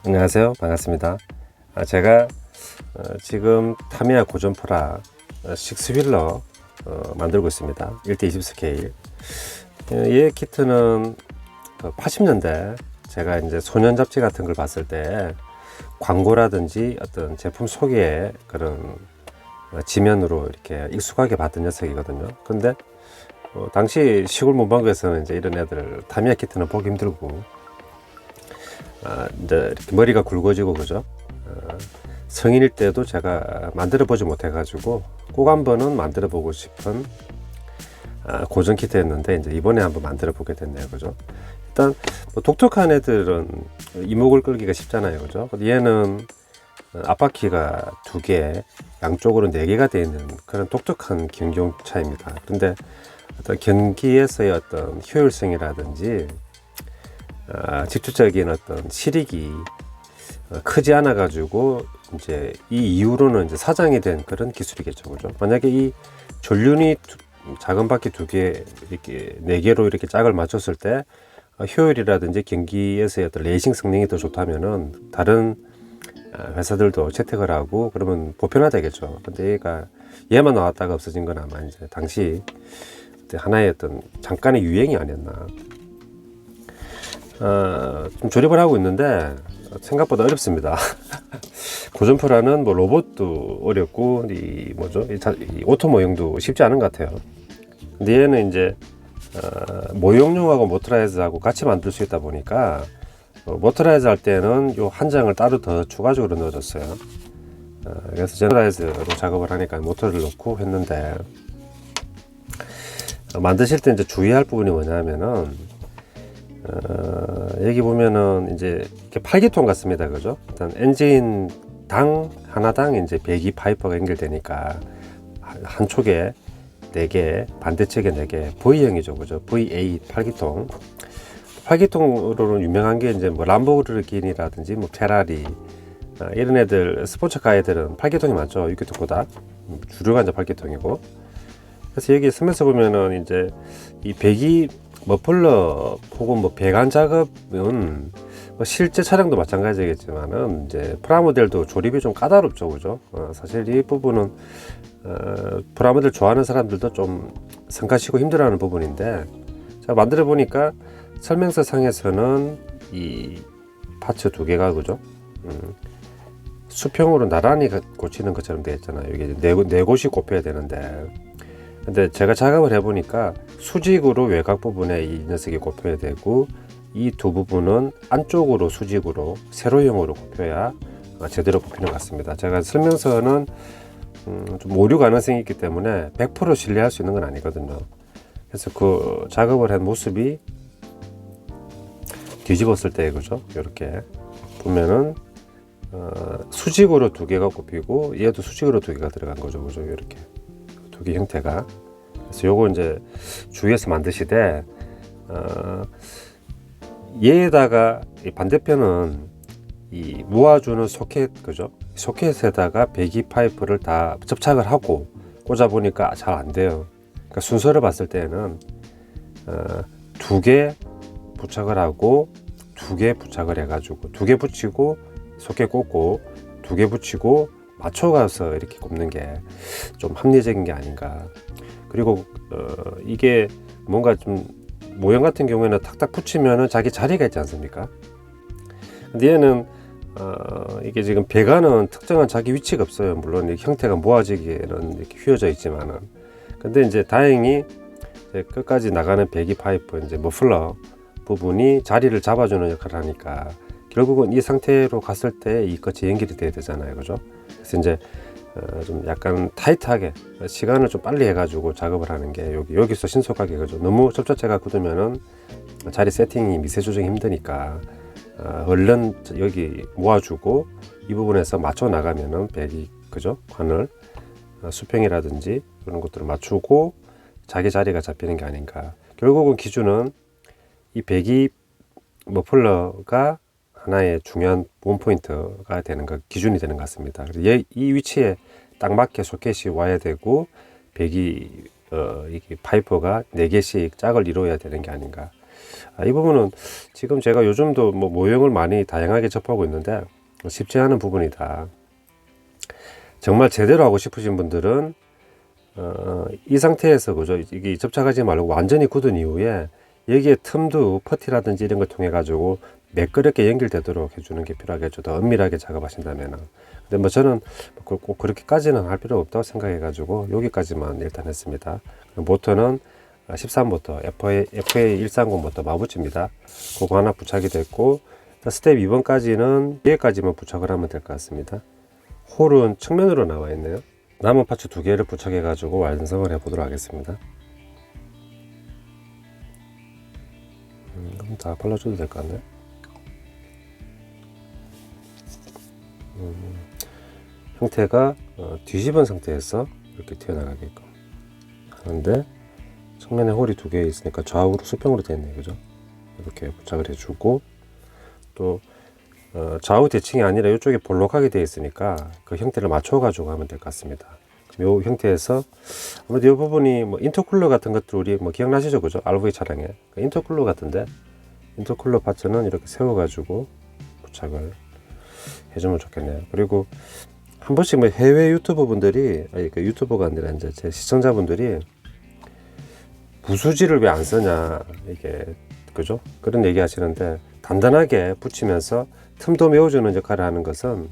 안녕하세요. 반갑습니다. 제가 지금 타미야 고전프라 6휠러 만들고 있습니다. 1:20 스케일. 이 키트는 80년대 제가 이제 소년 잡지 같은 걸 봤을 때 광고라든지 어떤 제품 소개에 그런 지면으로 이렇게 익숙하게 봤던 녀석이거든요. 근데 당시 시골 문방구에서는 이제 이런 애들 타미야 키트는 보기 힘들고 이제 이렇게 머리가 굵어지고 그죠. 성인일 때도 제가 만들어 보지 못해 가지고 꼭 한번은 만들어 보고 싶은 고전 키트였는데 이제 이번에 한번 만들어 보게 됐네요. 그죠. 일단 뭐 독특한 애들은 이목을 끌기가 쉽잖아요. 그죠. 얘는 앞바퀴가 2개, 양쪽으로 4개가 되어 있는 그런 독특한 경경차입니다. 근데 어떤 경기에서의 어떤 효율성이라든지 직접적인 어떤 실익이 크지 않아 가지고 이제 이 이후로는 이제 사장이 된 그런 기술이겠죠. 그죠. 만약에 이 전륜이 작은 바퀴 2개 이렇게 4개로 이렇게 짝을 맞췄을 때 효율이라든지 경기에서의 어떤 레이싱 성능이 더 좋다면은 다른 회사들도 채택을 하고 그러면 보편화되겠죠. 근데 얘만 나왔다가 없어진 건 아마 이제 당시 하나의 어떤 잠깐의 유행이 아니었나. 좀 조립을 하고 있는데 생각보다 어렵습니다. 고전프라는 뭐 로봇도 어렵고 이 오토 모형도 쉽지 않은 것 같아요. 근데 얘는 이제 모형용하고 모터라이즈하고 같이 만들 수 있다 보니까 모터라이즈 할 때는 요 한 장을 따로 더 추가적으로 넣어줬어요. 그래서 제너라이즈로 작업을 하니까 모터를 넣고 했는데 만드실 때 이제 주의할 부분이 뭐냐면은 여기 보면은 이제 이렇게 팔기통 같습니다. 그죠? 일단 엔진 하나당 이제 배기 파이퍼가 연결되니까 한쪽에 4개, 반대측에 4개, V형이죠. 그죠? VA 팔기통. 팔기통으로는 유명한 게 이제 뭐 람보르기니라든지 뭐 페라리, 이런 애들 스포츠카 애들은 팔기통이 많죠. 6기통보다. 주류가 이제 팔기통이고. 그래서 여기 쓰면서 보면은 이제 이 배기 머플러 혹은 뭐 배관 작업은 뭐 실제 차량도 마찬가지겠지만은 이제 프라모델도 조립이 좀 까다롭죠. 그죠? 사실 이 부분은 프라모델 좋아하는 사람들도 좀 성가시고 힘들어하는 부분인데 제가 만들어 보니까 설명서 상에서는 이 파츠 2개가 그죠? 수평으로 나란히 꽂히는 것처럼 되어 있잖아요. 이게 네 곳이 꼽혀야 되는데 근데 제가 작업을 해보니까 수직으로 외곽 부분에 이 녀석이 꼽혀야 되고 이 두 부분은 안쪽으로 수직으로 세로형으로 꼽혀야 제대로 꼽히는 것 같습니다. 제가 설명서는 좀 오류 가능성이 있기 때문에 100% 신뢰할 수 있는 건 아니거든요. 그래서 그 작업을 한 모습이 뒤집었을 때 그죠? 이렇게 보면은 수직으로 2개가 꼽히고 얘도 수직으로 2개가 들어간 거죠. 그죠? 이렇게 2개 형태가. 그래서 요거 이제 주위에서 만드시되 얘에다가 이 반대편은 이 모아주는 소켓 그죠? 소켓에다가 배기 파이프를 다 접착을 하고 꽂아 보니까 잘 안 돼요. 그러니까 순서를 봤을 때는 2개 부착을 하고 2개 부착을 해가지고 2개 붙이고 소켓 꽂고 2개 붙이고 맞춰가서 이렇게 꼽는 게 좀 합리적인 게 아닌가. 그리고 이게 뭔가 좀 모형 같은 경우에는 탁탁 붙이면은 자기 자리가 있지 않습니까? 근데 얘는 이게 지금 배관은 특정한 자기 위치가 없어요. 물론 형태가 모아지기에는 이렇게 휘어져 있지만은 근데 이제 다행히 이제 끝까지 나가는 배기 파이프 이제 머플러 부분이 자리를 잡아주는 역할을 하니까 결국은 이 상태로 갔을 때 이것이 연결이 돼야 되잖아요. 그죠? 그래서 이제 좀 약간 타이트하게 시간을 좀 빨리 해가지고 작업을 하는 게 여기서 신속하게 그죠. 너무 접착제가 굳으면은 자리 세팅이 미세 조정이 힘드니까 얼른 여기 모아주고 이 부분에서 맞춰 나가면은 배기 그죠 관을 수평이라든지 그런 것들을 맞추고 자기 자리가 잡히는 게 아닌가. 결국은 기준은 이 배기 머플러가 하나의 중요한 원포인트가 되는 것, 기준이 되는 것 같습니다. 그래서 이 위치에 딱 맞게 소켓이 와야 되고 배기 이게 파이퍼가 4개씩 짝을 이루어야 되는 게 아닌가. 이 부분은 지금 제가 요즘도 뭐 모형을 많이 다양하게 접하고 있는데 쉽지 않은 부분이다. 정말 제대로 하고 싶으신 분들은 이 상태에서 그죠, 이게 접착하지 말고 완전히 굳은 이후에 여기에 틈도 퍼티라든지 이런 걸 통해 가지고 매끄럽게 연결되도록 해주는 게 필요하겠죠. 더 은밀하게 작업하신다면은. 근데 뭐 저는 꼭 그렇게까지는 할 필요 없다고 생각해 가지고 여기까지만 일단 했습니다. 모터는 13부터 FA130 모터 마부치입니다. 그거 하나 부착이 됐고, 스텝 2번까지는 뒤에까지만 부착을 하면 될 것 같습니다. 홀은 측면으로 나와 있네요. 남은 파츠 2개를 부착해 가지고 완성을 해 보도록 하겠습니다. 그럼 다 발라줘도 될 것 같네. 형태가 뒤집은 상태에서 이렇게 튀어나가게끔 하는데, 측면에 홀이 2개 있으니까 좌우로 수평으로 되어 있네요. 그죠? 이렇게 부착을 해주고, 또 좌우 대칭이 아니라 이쪽에 볼록하게 되어 있으니까 그 형태를 맞춰 가지고 하면 될 것 같습니다. 이 형태에서 아무래도 이 부분이 뭐 인터쿨러 같은 것들 우리 뭐 기억나시죠? 그죠? RV 차량에 그 인터쿨러 같은데, 인터쿨러 파츠는 이렇게 세워 가지고 부착을 해주면 좋겠네요. 그리고 한 번씩 뭐 해외 유튜버 분들이, 그 유튜버가 아니라 이제 제 시청자분들이 부수지를 왜 안 쓰냐, 이게 그죠? 그런 얘기 하시는데, 단단하게 붙이면서 틈도 메워주는 역할을 하는 것은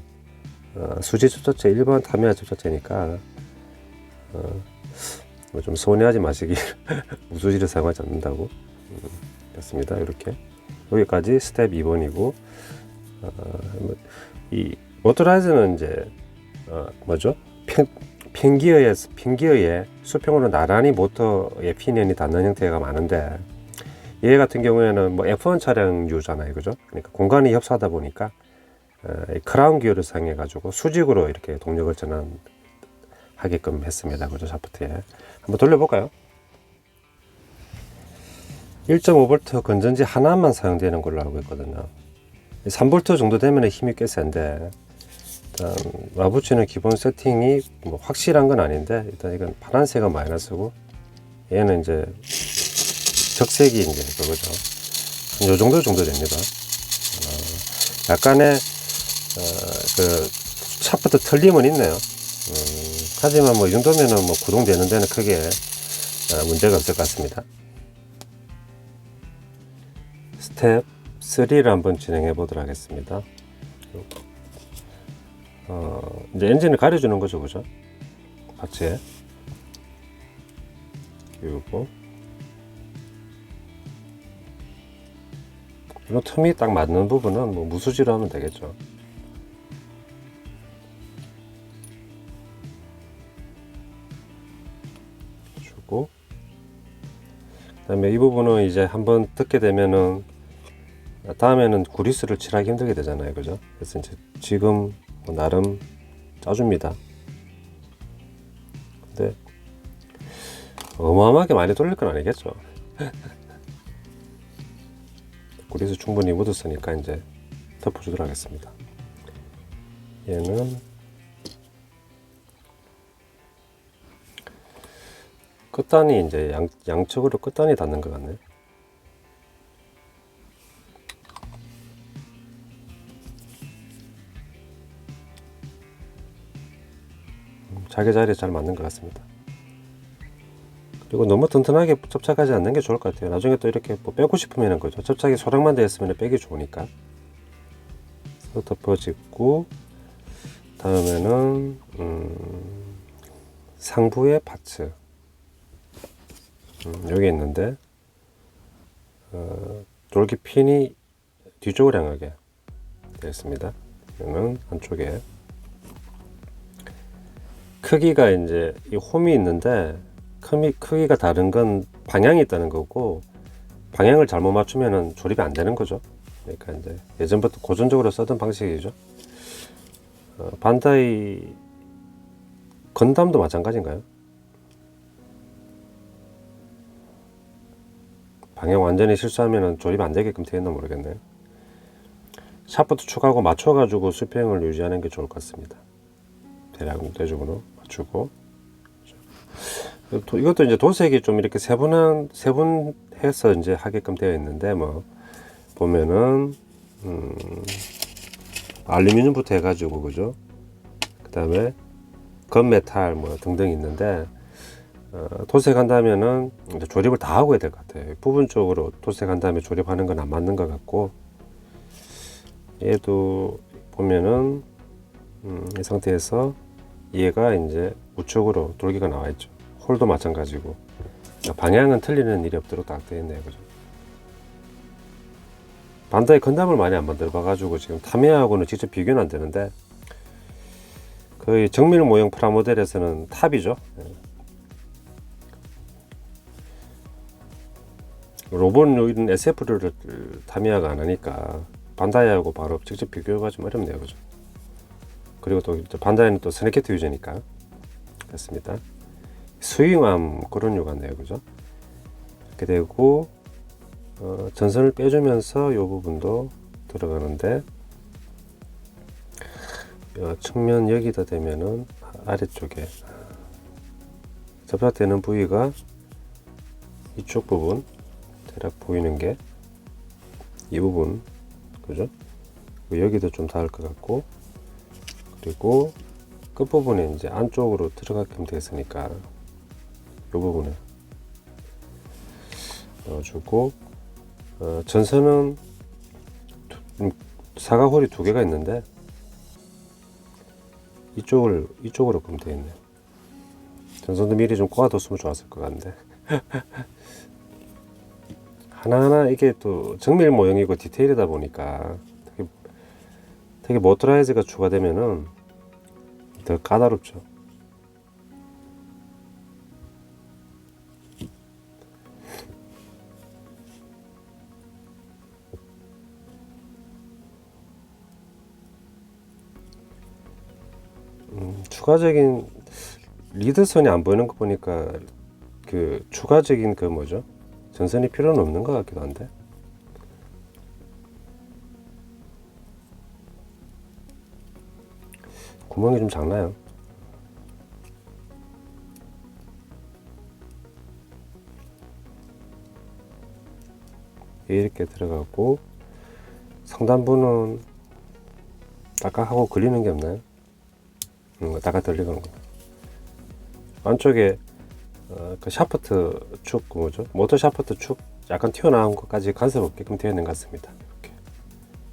수지 접착제, 일반 타미야 접착제니까 뭐 좀 서운해하지 마시길. 무수지를 사용하지 않는다고. 됐습니다. 이렇게 여기까지 스텝 2번이고, 이 모터라이저는 이제 뭐죠? 핀기어에 수평으로 나란히 모터의 피년이 닿는 형태가 많은데, 얘 같은 경우에는 뭐 F1 차량류잖아요. 그죠? 그러니까 공간이 협소하다 보니까 크라운 기어를 사용해 가지고 수직으로 이렇게 동력을 전환하게끔 했습니다. 그죠? 샤프트에 한번 돌려볼까요? 1.5V 건전지 하나만 사용되는 걸로 알고 있거든요. 3V 정도 되면 힘이 꽤 센데, 일단 마부치는 기본 세팅이 뭐 확실한 건 아닌데, 일단 이건 파란색은 마이너스고, 얘는 이제 적색이 이제 그거죠. 요 정도 됩니다. 약간의 그 샤프트 틀림은 있네요. 하지만 뭐 이 정도면은 뭐 구동되는 데는 크게 문제가 없을 것 같습니다. 스텝 3를 한번 진행해 보도록 하겠습니다. 이제 엔진을 가려주는 거죠, 그죠? 파츠에. 그리고 이런 틈이 딱 맞는 부분은 뭐 무수지로 하면 되겠죠. 주고, 그다음에 이 부분은 이제 한번 뜯게 되면은 다음에는 구리스를 칠하기 힘들게 되잖아요, 그죠? 그래서 이제 지금 뭐 나름 짜줍니다. 근데 어마어마하게 많이 돌릴 건 아니겠죠. 구리스 충분히 묻었으니까 이제 덮어주도록 하겠습니다. 얘는 끝단이 이제 양측으로 끝단이 닿는 것 같네요. 자기 자리에 잘 맞는 것 같습니다. 그리고 너무 튼튼하게 접착하지 않는 게 좋을 것 같아요. 나중에 또 이렇게 뭐 빼고 싶으면 그죠, 접착이 소량만 되어 있으면 빼기 좋으니까. 그래서 덮어짓고, 다음에는 상부의 파츠, 여기 있는데 돌기 핀이 뒤쪽으로 향하게 되어 있습니다. 이거는 한쪽에 크기가 이제 이 홈이 있는데, 크기가 다른 건 방향이 있다는 거고, 방향을 잘못 맞추면은 조립이 안 되는 거죠. 그러니까 이제 예전부터 고전적으로 쓰던 방식이죠. 반다이 건담도 마찬가지인가요? 방향 완전히 실수하면은 조립 안 되게끔 되었나 모르겠네요. 샤프트 축하고 맞춰가지고 수평을 유지하는 게 좋을 것 같습니다. 대략적으로 맞추고, 이것도 이제 도색이 좀 이렇게 세분해서 이제 하게끔 되어 있는데, 뭐 보면은 알루미늄부터 해가지고, 그죠? 그 다음에 건메탈 뭐 등등 있는데, 도색한다면은 이제 조립을 다 하고 해야 될 것 같아요. 부분적으로 도색한 다음에 조립하는 건 안 맞는 것 같고, 얘도 보면은 이 상태에서 얘가 이제 우측으로 돌기가 나와 있죠. 홀도 마찬가지고, 방향은 틀리는 일이 없도록 딱 되어 있네요, 그죠? 반다이 건담을 많이 안 만들어 봐가지고 지금 타미야하고는 직접 비교는 안 되는데, 거의 정밀 모형 프라모델에서는 탑이죠. 로봇 이런 SF를 타미야가 안 하니까 반다이하고 바로 직접 비교가 좀 어렵네요, 그죠? 그리고 또 반다이는 또 스네케트 유저니까 그렇습니다. 스윙암 그런 류 같네요, 그죠? 이렇게 되고, 전선을 빼주면서 이 부분도 들어가는데, 측면 여기다 대면은 아래쪽에 접착되는 부위가 이쪽 부분 대략 보이는 게 이 부분, 그죠? 여기도 좀 닿을 것 같고, 그리고 끝부분에 이제 안쪽으로 들어가게끔 되었으니까 이 부분에 넣어주고, 전선은 사각홀이 두 개가 있는데 이쪽으로 끄면 되겠네요. 전선도 미리 좀 꽂아뒀으면 좋았을 것 같은데 하나하나 이게 또 정밀 모형이고 디테일이다 보니까 되게 모터라이즈가 추가되면은 더 까다롭죠. 추가적인 리드선이 안 보이는 거 보니까 그 추가적인 그 뭐죠? 전선이 필요는 없는 것 같기도 한데. 구멍이 좀 작나요? 이렇게 들어가고, 상단부는 딱딱하고 걸리는 게 없나요? 딱딱 들리는 거. 안쪽에 그 샤프트 축, 뭐죠? 모터 샤프트 축 약간 튀어나온 것까지 간섭 없게끔 되어 있는 것 같습니다. 이렇게.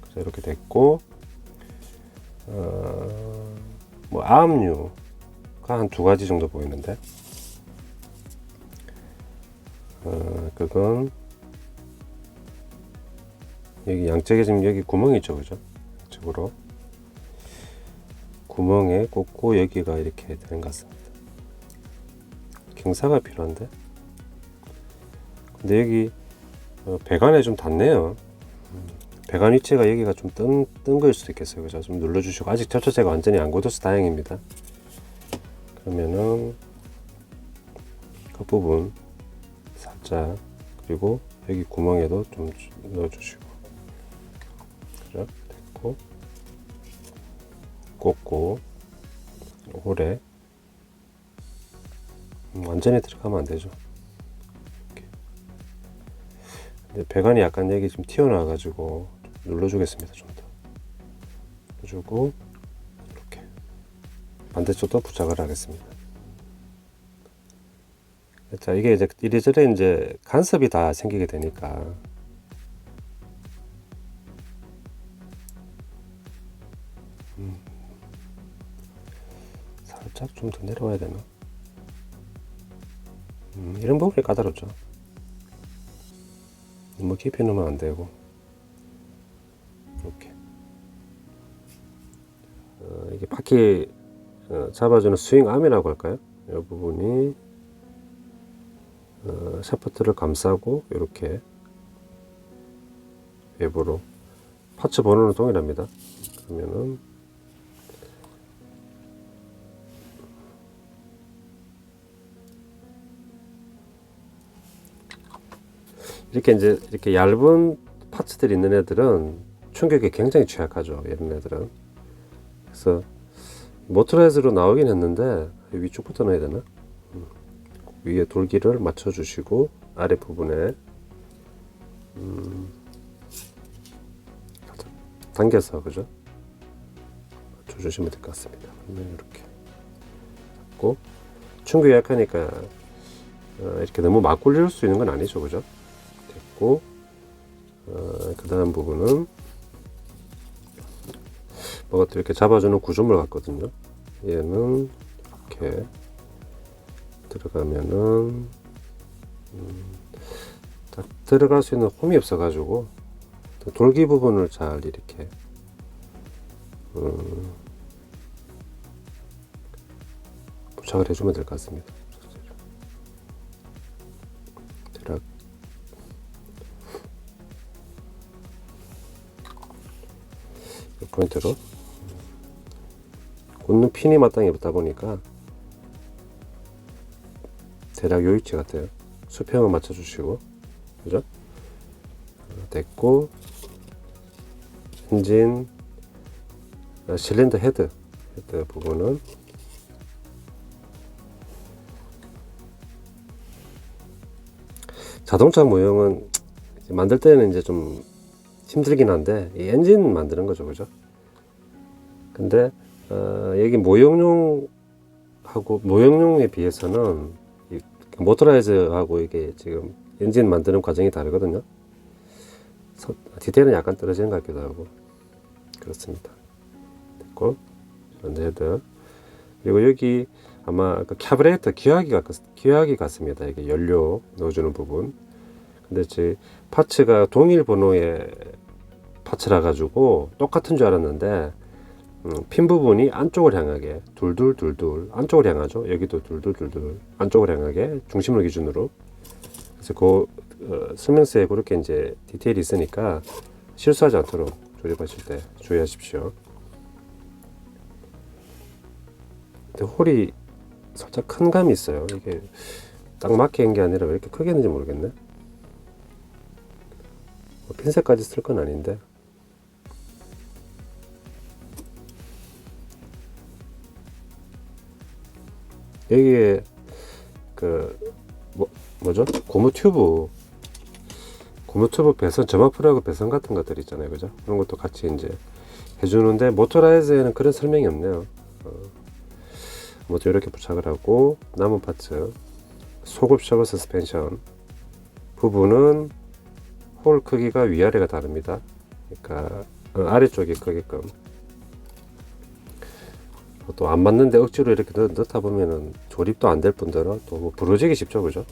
그래서 이렇게 됐고, 뭐 아음류가 한 두 가지 정도 보이는데, 그건 여기 양쪽에 지금 여기 구멍이 있죠, 그죠? 이쪽으로 구멍에 꽂고 여기가 이렇게 되는 것 같습니다. 경사가 필요한데, 근데 여기 배관에 좀 닿네요. 배관 위치가 여기가 좀 뜬 거일 수도 있겠어요, 그죠? 좀 눌러주시고. 아직 접착제가 완전히 안 굳어서 다행입니다. 그러면은 그 부분 살짝, 그리고 여기 구멍에도 좀 넣어주시고, 그죠? 됐고, 꽂고, 홀에 완전히 들어가면 안 되죠. 이렇게. 근데 배관이 약간 여기 좀 튀어나와 가지고 눌러주겠습니다. 좀 더 눌러주고, 이렇게 반대쪽도 부착을 하겠습니다. 자, 이게 이제 이래저래 이제 간섭이 다 생기게 되니까 살짝 좀 더 내려와야 되나? 이런 부분이 까다롭죠. 너무 깊이 넣으면 안 되고, 이렇게 이게 바퀴 잡아주는 스윙암이라고 할까요? 이 부분이 샤프트를 감싸고 이렇게 외부로, 파츠 번호는 동일합니다. 그러면은 이렇게 이제 이렇게 얇은 파츠들이 있는 애들은 충격에 굉장히 취약하죠. 이런 애들은. 그래서 모터라이즈로 나오긴 했는데 위쪽부터 넣어야 되나? 위에 돌기를 맞춰 주시고 아래 부분에 살짝 당겨서 그죠? 맞춰 주시면 될 것 같습니다. 이렇게 잡고 충격이 약하니까 이렇게 너무 막 굴릴 수 있는 건 아니죠, 그죠? 됐고 그 다음 부분은 뭐가 또 이렇게 잡아주는 구조물 같거든요. 얘는 이렇게 들어가면은 딱 들어갈 수 있는 홈이 없어 가지고 돌기 부분을 잘 이렇게 부착을 해주면 될 것 같습니다. 대략 이 포인트로 꽂는 핀이 마땅히 없다 보니까 대략 요 위치 같아요. 수평을 맞춰주시고 그죠? 됐고 엔진 실린더 헤드 부분은 자동차 모형은 만들 때는 이제 좀 힘들긴 한데 이 엔진 만드는 거죠, 그죠? 근데 여기 모형용에 비해서는 이 모터라이즈하고 이게 지금 엔진 만드는 과정이 다르거든요. 디테일은 약간 떨어지는 것 같기도 하고 그렇습니다. 됐고 헤드 그리고 여기 아마 그 카브레이터 기화기 같습니다. 이게 연료 넣어주는 부분. 근데 제 파츠가 동일 번호의 파츠라 가지고 똑같은 줄 알았는데 핀 부분이 안쪽을 향하게 둘둘둘둘 안쪽을 향하죠. 여기도 둘둘둘둘 안쪽을 향하게 중심을 기준으로. 그래서 그 설명서에 그렇게 이제 디테일이 있으니까 실수하지 않도록 조립하실 때 주의하십시오. 근데 홀이 살짝 큰 감이 있어요. 이게 딱 맞게 한 게 아니라 왜 이렇게 크게 했는지 모르겠네. 핀셋까지 쓸 건 아닌데 여기에 그 뭐죠? 고무 튜브 배선 점화프라고 배선 같은 것들 있잖아요, 그죠? 그런 것도 같이 이제 해주는데 모터라이즈에는 그런 설명이 없네요. 모두 이렇게 부착을 하고 남은 파츠 소급 셔버 서스펜션 부분은 홀 크기가 위아래가 다릅니다. 그러니까 아래쪽이 크게끔 또 안 맞는데 억지로 이렇게 넣다 보면은 조립도 안 될 뿐더러 또 뭐 부러지기 쉽죠, 그죠?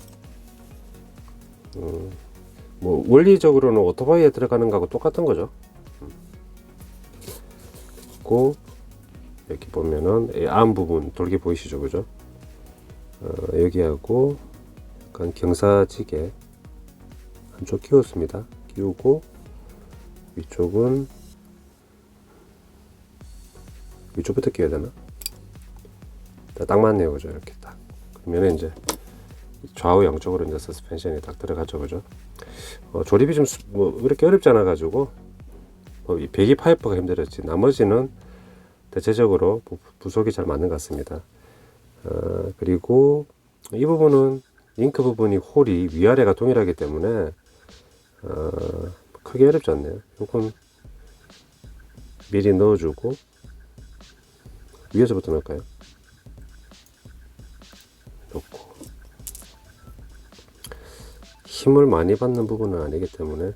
뭐 원리적으로는 오토바이에 들어가는 거하고 똑같은 거죠. 그리고 여기 보면은 이 암 부분 돌기 보이시죠, 그죠? 여기하고 약간 경사지게 한쪽 끼웠습니다. 끼우고 위쪽부터 끼워야 되나? 딱 맞네요, 그죠? 이렇게 딱. 그러면 이제 좌우 양쪽으로 이제 서스펜션이 딱 들어가죠, 그죠? 조립이 좀 뭐 그렇게 어렵지 않아 가지고 이 배기 파이프가 힘들었지 나머지는 대체적으로 부속이 잘 맞는 것 같습니다. 그리고 이 부분은 링크 부분이 홀이 위아래가 동일하기 때문에 크게 어렵지 않네요. 이건 미리 넣어주고 위에서부터 넣을까요? 넣고 힘을 많이 받는 부분은 아니기 때문에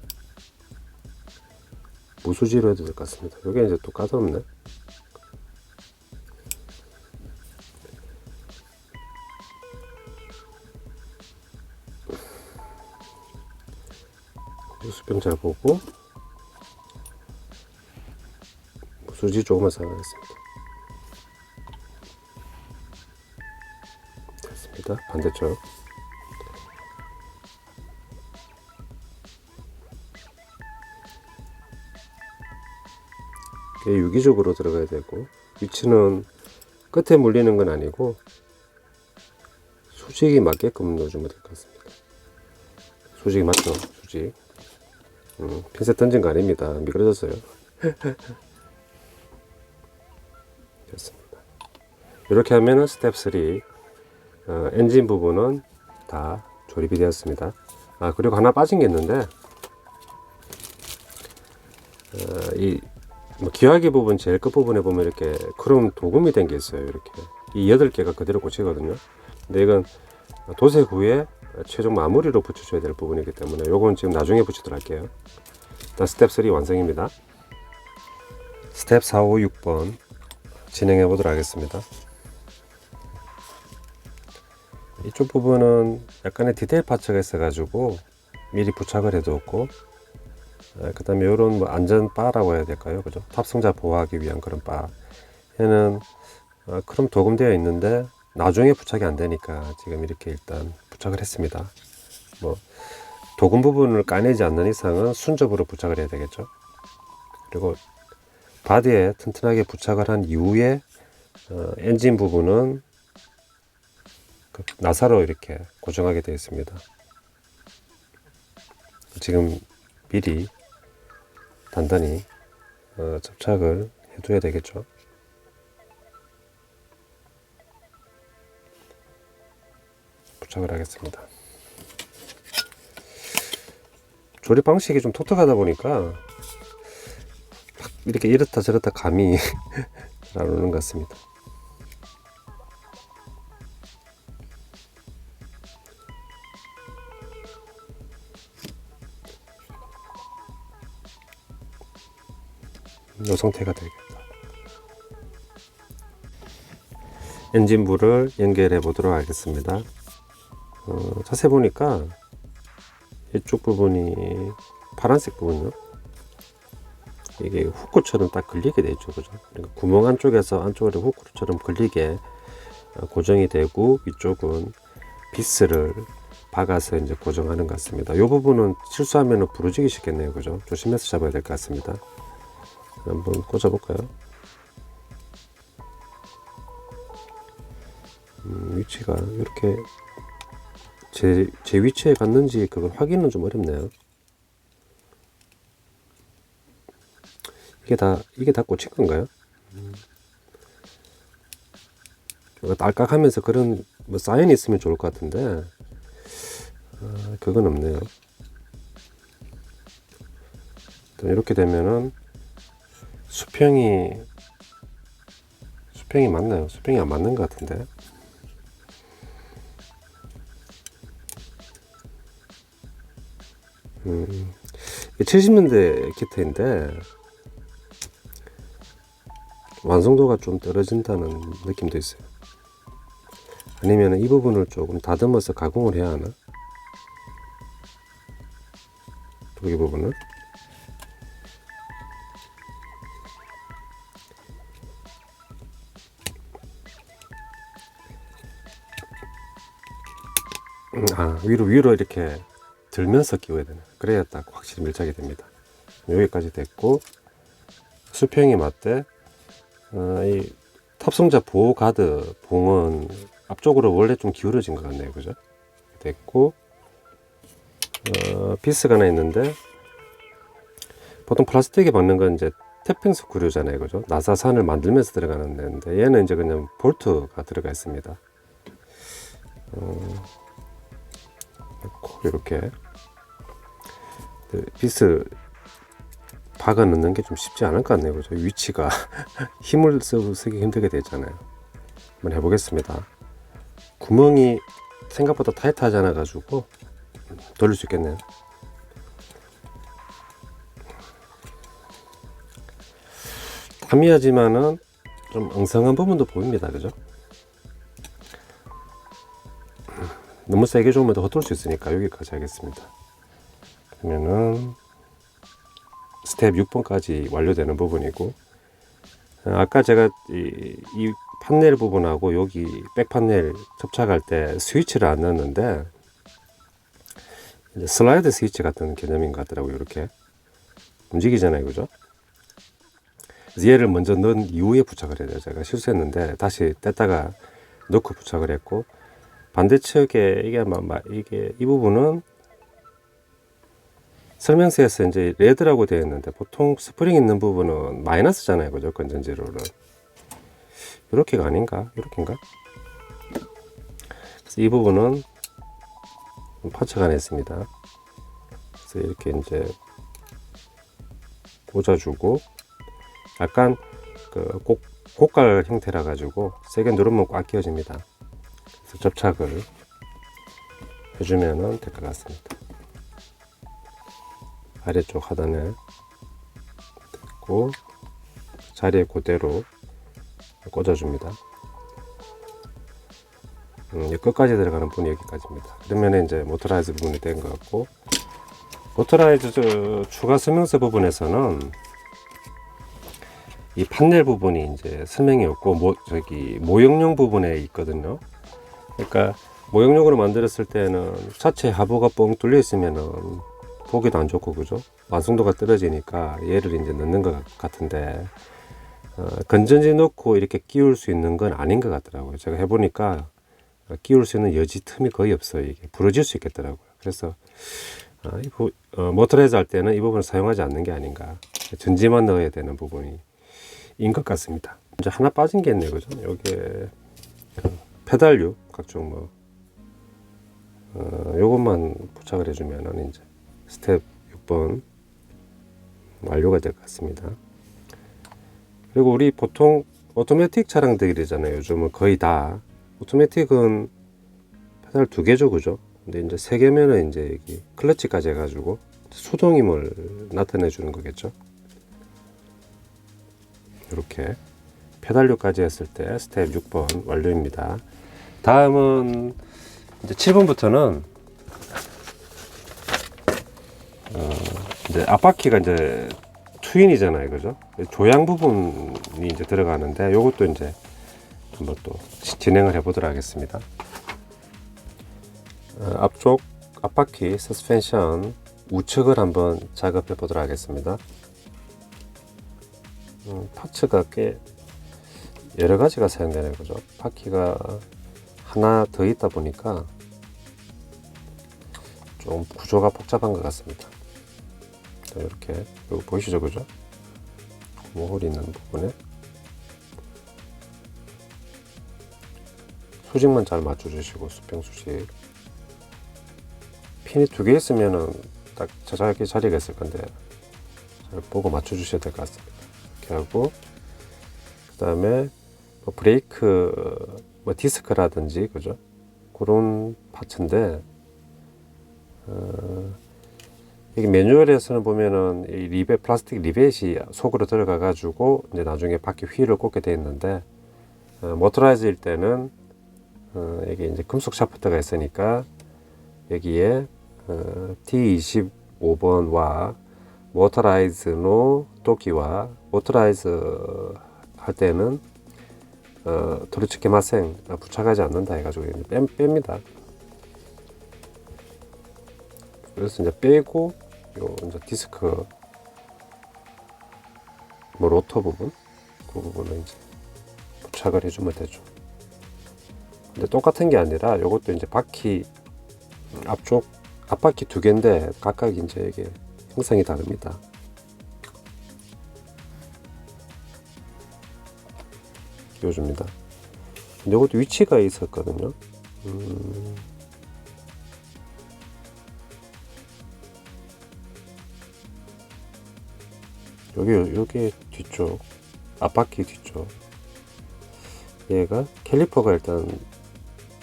무수지로 해도 될 것 같습니다. 여기 이제 또 까다롭네. 무수병 잘 보고 무수지 조금만 사용하겠습니다. 됐습니다. 반대쪽. 유기적으로 들어가야 되고 위치는 끝에 물리는 건 아니고 수직이 맞게끔 넣어주면 될 것 같습니다. 수직이 맞죠? 수직. 핀셋 던진 거 아닙니다. 미끄러졌어요. 됐습니다. 이렇게 하면은 스텝 3 엔진 부분은 다 조립이 되었습니다. 그리고 하나 빠진 게 있는데, 이 기화기 부분 제일 끝부분에 보면 이렇게 크롬 도금이 된 게 있어요. 이렇게 이 8개가 그대로 꽂히거든요. 근데 이건 도색 후에 최종 마무리로 붙여줘야 될 부분이기 때문에 요건 지금 나중에 붙이도록 할게요. 일단 스텝 3 완성입니다. 스텝 4, 5, 6번 진행해 보도록 하겠습니다. 이쪽 부분은 약간의 디테일 파츠가 있어 가지고 미리 부착을 해 두었고, 그 다음에 이런 뭐 안전 바라고 해야 될까요? 그죠? 탑승자 보호하기 위한 그런 바. 얘는 크롬 도금되어 있는데 나중에 부착이 안 되니까 지금 이렇게 일단 부착을 했습니다. 뭐 도금 부분을 까내지 않는 이상은 순접으로 부착을 해야 되겠죠. 그리고 바디에 튼튼하게 부착을 한 이후에 엔진 부분은 그 나사로 이렇게 고정하게 되어 있습니다. 지금 미리 단단히 접착을 해둬야 되겠죠. 부착을 하겠습니다. 조립 방식이 좀 독특하다 보니까 이렇게 이렇다 저렇다 감이 안 오는 것 같습니다. 이 상태가 되겠다. 엔진부를 연결해 보도록 하겠습니다. 자세히 보니까 이쪽 부분이 파란색 부분요. 이게 후크처럼 딱 걸리게 되어 있죠, 그죠? 그러니까 구멍 안쪽에서 안쪽으로 후크처럼 걸리게 고정이 되고, 이쪽은 비스를 박아서 이제 고정하는 것 같습니다. 이 부분은 실수하면 부러지기 쉽겠네요, 그죠? 조심해서 잡아야 될 것 같습니다. 한번 꽂아볼까요? 위치가 이렇게 제 위치에 갔는지 그걸 확인은 좀 어렵네요. 이게 다 꽂힌 건가요? 딸깍하면서 그런 뭐 사인이 있으면 좋을 것 같은데 그건 없네요. 이렇게 되면은 수평이 맞나요? 수평이 안 맞는 것 같은데. 70년대 기타인데 완성도가 좀 떨어진다는 느낌도 있어요. 아니면 이 부분을 조금 다듬어서 가공을 해야 하나? 이 부분을 위로 이렇게 들면서 끼워야 되네. 그래야 딱 확실히 밀착이 됩니다. 여기까지 됐고, 수평이 맞대 이 탑승자 보호 가드 봉은 앞쪽으로 원래 좀 기울어진 것 같네요, 그죠? 됐고, 비스가 하나 있는데, 보통 플라스틱에 박는 건 이제 태핑 스크류잖아요, 그죠? 나사선을 만들면서 들어가는 데인데, 얘는 이제 그냥 볼트가 들어가 있습니다. 이렇게 비스 박아 넣는 게 좀 쉽지 않을 것 같네요, 그죠? 위치가 힘을 쓰기 힘들게 되잖아요. 한번 해보겠습니다. 구멍이 생각보다 타이트하지 않아 가지고 돌릴 수 있겠네요. 타미하지만은 좀 엉성한 부분도 보입니다, 그죠? 너무 세게 주면 더 헛돌 수 있으니까 여기까지 하겠습니다. 그러면은 스텝 6번까지 완료되는 부분이고, 아까 제가 이 판넬 부분하고 여기 백 판넬 접착할 때 스위치를 안 넣었는데, 이제 슬라이드 스위치 같은 개념인 것 같더라고요. 이렇게 움직이잖아요, 그죠? 그래서 얘를 먼저 넣은 이후에 부착을 해야 돼요. 제가 실수했는데 다시 뗐다가 넣고 부착을 했고, 반대측에 이게 이 부분은 설명서에서 이제 레드라고 되어 있는데, 보통 스프링 있는 부분은 마이너스잖아요, 그죠? 건전지로는 이렇게가 아닌가? 이렇게인가? 그래서 이 부분은 파츠가 하나 있습니다. 그래서 이렇게 이제 꽂아주고, 약간 그 고깔 형태라 가지고 세게 누르면 꽉 끼워집니다. 그래서 접착을 해주면 될 것 같습니다. 아래쪽 하단에 됐고, 자리에 그대로 꽂아줍니다. 끝까지 들어가는 부분이 여기까지입니다. 그러면 이제 모터라이즈 부분이 된 것 같고, 모터라이즈 추가 설명서 부분에서는 이 판넬 부분이 이제 설명이 없고 모형용 부분에 있거든요. 그러니까 모형용으로 만들었을 때는 차체 하부가 뻥 뚫려 있으면은 보기도 안 좋고, 그죠? 완성도가 떨어지니까 얘를 이제 넣는 것 같은데, 건전지 넣고 이렇게 끼울 수 있는 건 아닌 것 같더라고요. 제가 해보니까 끼울 수 있는 여지 틈이 거의 없어요. 이게 부러질 수 있겠더라고요. 그래서 모터라이즈 할 때는 이 부분을 사용하지 않는 게 아닌가. 전지만 넣어야 되는 부분인 것 같습니다. 이제 하나 빠진 게 있네요, 그죠? 요게 페달류 각종 요것만 부착을 해주면은 이제 스텝 6번 완료가 될 것 같습니다. 그리고 우리 보통 오토매틱 차량들이잖아요. 요즘은 거의 다 오토매틱은 페달 2개죠, 그죠? 근데 이제 3개면은 이제 여기 클러치까지 해가지고 수동임을 나타내 주는 거겠죠. 이렇게 페달류까지 했을 때 스텝 6번 완료입니다. 다음은 이제 7번부터는 이제 앞바퀴가 이제 트윈이잖아요, 그죠? 조향 부분이 이제 들어가는데 요것도 이제 한번 또 진행을 해보도록 하겠습니다. 앞쪽 앞바퀴 서스펜션 우측을 한번 작업해 보도록 하겠습니다. 파츠가 꽤 여러 가지가 사용되는 거죠. 바퀴가 하나 더 있다 보니까 좀 구조가 복잡한 것 같습니다. 자, 이렇게 이거 보이시죠, 그죠? 모홀이 있는 부분에 수직만 잘 맞춰주시고, 수평 수직. 핀이 2개 있으면은 딱 자작하게 자리가 있을 건데 잘 보고 맞춰주셔야 될 것 같습니다. 이렇게 하고, 그 다음에 뭐 브레이크 뭐 디스크라든지, 그죠? 그런 파츠인데, 여기 매뉴얼에서는 보면은 이 리벳, 플라스틱 리벳이 속으로 들어가 가지고 이제 나중에 바퀴 휠을 꽂게 되어 있는데, 모터라이즈일 때는 여기 이제 금속 샤프트가 있으니까 여기에 T25번와 모터라이즈 노 도끼와 모터라이즈 할 때는 도르츠케 마생 부착하지 않는다 해가지고 뺍니다. 그래서 이제 빼고 요 이제 디스크 뭐 로터 부분 그 부분을 이제 부착을 해주면 되죠. 근데 똑같은 게 아니라 요것도 이제 바퀴 앞쪽 앞바퀴 2개인데 각각 이제 이게 형상이 다릅니다. 끼워줍니다. 근데 이것도 위치가 있었거든요. 여기 뒤쪽 앞바퀴 뒤쪽 얘가 캘리퍼가 일단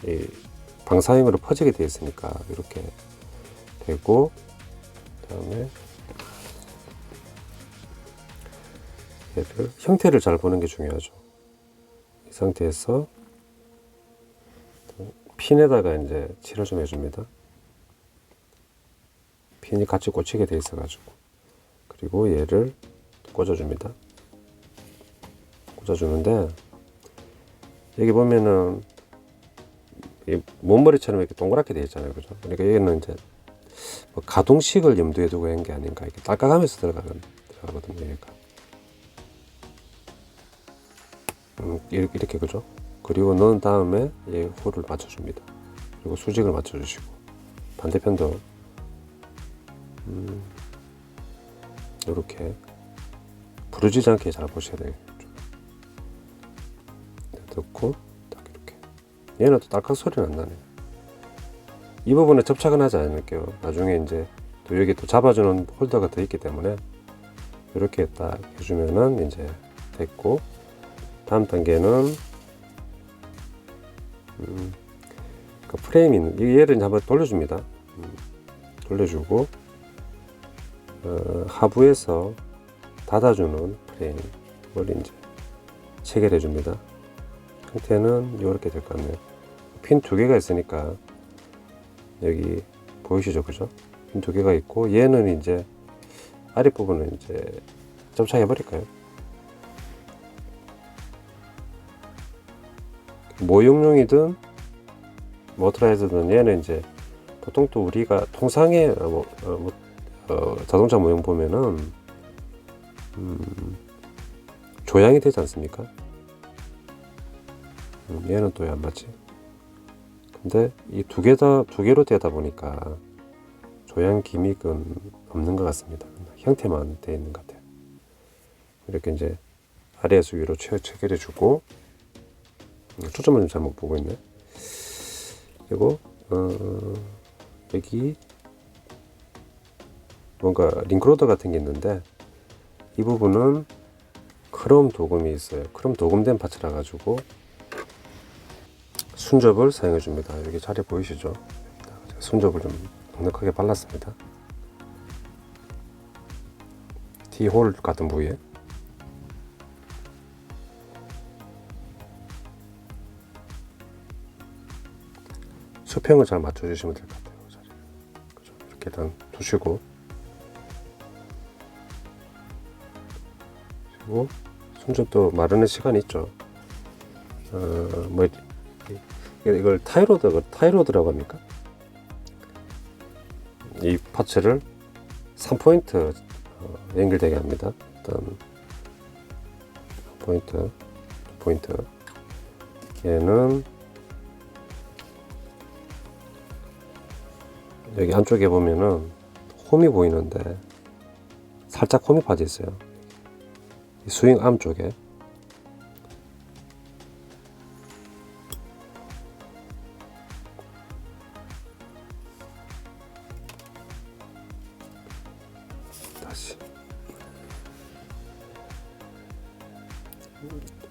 이 방사형으로 퍼지게 되어 있으니까 이렇게 되고, 그다음에 얘를 형태를 잘 보는 게 중요하죠. 이 상태에서 핀에다가 이제 칠을 좀 해줍니다. 핀이 같이 꽂히게 되어 있어가지고, 그리고 얘를 꽂아줍니다. 꽂아주는데 여기 보면은 이 몸머리처럼 이렇게 동그랗게 되어 있잖아요, 그죠? 그러니까 여기는 이제 뭐 가동식을 염두에 두고 한 게 아닌가, 이렇게 닦아가면서 들어가거든요, 얘가. 이렇게, 그죠? 그리고 넣은 다음에 얘 홀을 맞춰줍니다. 그리고 수직을 맞춰주시고, 반대편도 이렇게 부러지지 않게 잘 보셔야 되겠죠. 넣고 딱 이렇게. 얘는 또 딸깍 소리는 안 나네요. 이 부분에 접착은 하지 않을게요. 나중에 이제 또 여기 또 잡아주는 홀더가 더 있기 때문에 이렇게 딱 해주면은 이제 됐고, 다음 단계는 그 프레임인 얘를 이제 한번 돌려줍니다. 돌려주고 하부에서 닫아주는 프레임을 이제 체결해 줍니다. 형태는 이렇게 될 것 같네요. 핀 두 개가 있으니까 여기 보이시죠, 그죠? 핀 두 개가 있고, 얘는 이제 아랫부분을 이제 접착해 버릴까요? 모형용이든 모터라이즈든 얘는 이제 보통 또 우리가 통상의 자동차 모형 보면은 조향이 되지 않습니까? 얘는 또 왜 안 맞지? 근데 이 두 개로 되다 보니까 조향 기믹은 없는 것 같습니다. 형태만 되어 있는 것 같아요. 이렇게 이제 아래에서 위로 체결해 주고, 초점을 좀 잘못 보고 있네. 그리고 여기 뭔가 링크로더 같은 게 있는데, 이 부분은 크롬 도금이 있어요. 크롬 도금된 파츠라 가지고 순접을 사용해 줍니다. 여기 자리 보이시죠? 순접을 좀 넉넉하게 발랐습니다. T홀 같은 부위에. 수평을 잘 맞춰주시면 될 것 같아요. 그죠? 이렇게 일단 두시고, 그리고 손톱도 마르는 시간이 있죠. 이걸 타이로드라고 합니까? 이 파츠를 3포인트 연결되게 합니다. 일단 포인트. 얘는 여기 안쪽에 보면은 홈이 보이는데 살짝 홈이 빠져 있어요. 이 스윙 암 쪽에. 다시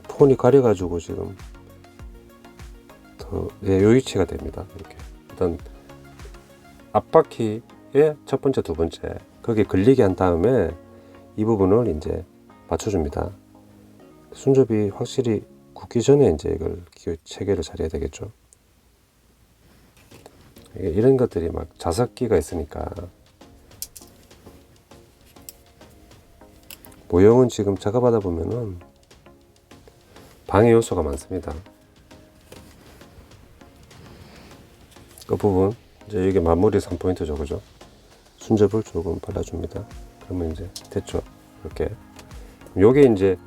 폰이 가려가지고 지금 더 요위치가 됩니다. 이렇게 일단 앞바퀴의 첫 번째, 두 번째 거기에 걸리게 한 다음에 이 부분을 이제 맞춰줍니다. 순접이 확실히 굳기 전에 이제 이걸 체결을 잘해야 되겠죠. 이런 것들이 막 자석기가 있으니까, 모형은 지금 작업하다 보면은 방해 요소가 많습니다. 그 부분 이제 이게 마무리 3포인트죠, 그죠? 순접을 조금 발라줍니다. 그러면 이제 됐죠. 이렇게. 요게 이제